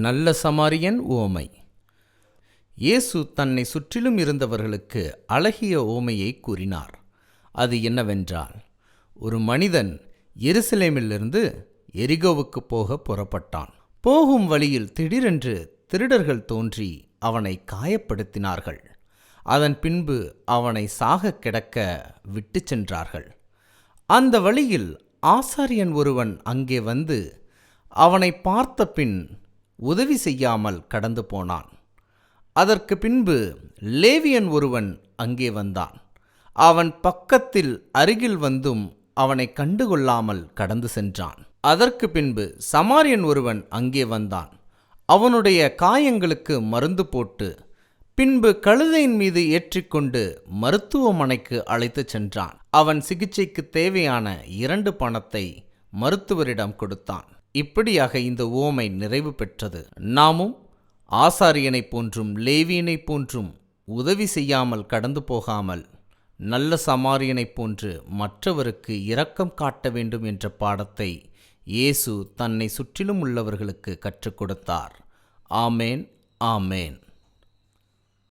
நல்ல சமாரியன் உவமை. இயேசு தன்னை சுற்றிலும் இருந்தவர்களுக்கு அழகிய உவமையை கூறினார். அது என்னவென்றால், ஒரு மனிதன் எருசலேமிலிருந்து எரிகோவுக்கு போக புறப்பட்டான். போகும் வழியில் திடீரென்று திருடர்கள் தோன்றி அவனை காயப்படுத்தினார்கள். அதன் பின்பு அவனை சாக கிடக்க விட்டு சென்றார்கள். அந்த வழியில் ஆசாரியன் ஒருவன் அங்கே வந்து அவனை பார்த்த பின் உதவி செய்யாமல் கடந்து போனான். அதற்கு பின்பு லேவியன் ஒருவன் அங்கே வந்தான். அவன் பக்கத்தில் அருகில் வந்தும் அவனை கண்டுகொள்ளாமல் கடந்து சென்றான். அதற்கு பின்பு சமாரியன் ஒருவன் அங்கே வந்தான். அவனுடைய காயங்களுக்கு மருந்து போட்டு பின்பு கழுதையின் மீது ஏற்றிக்கொண்டு மருத்துவமனைக்கு அழைத்துச் சென்றான். அவன் சிகிச்சைக்கு தேவையான 2 பணத்தை மருத்துவரிடம் கொடுத்தான். இப்படியாக இந்த உவமை நிறைவு பெற்றது. நாமும் ஆசாரியனைப் போன்றும் லேவியனைப் போன்றும் உதவி செய்யாமல் கடந்து போகாமல் நல்ல சமாரியனைப் போன்று மற்றவருக்கு இரக்கம் காட்ட வேண்டும் என்ற பாடத்தை இயேசு தன்னை சுற்றிலும் உள்ளவர்களுக்கு கற்றுக் கொடுத்தார். ஆமேன், ஆமேன்.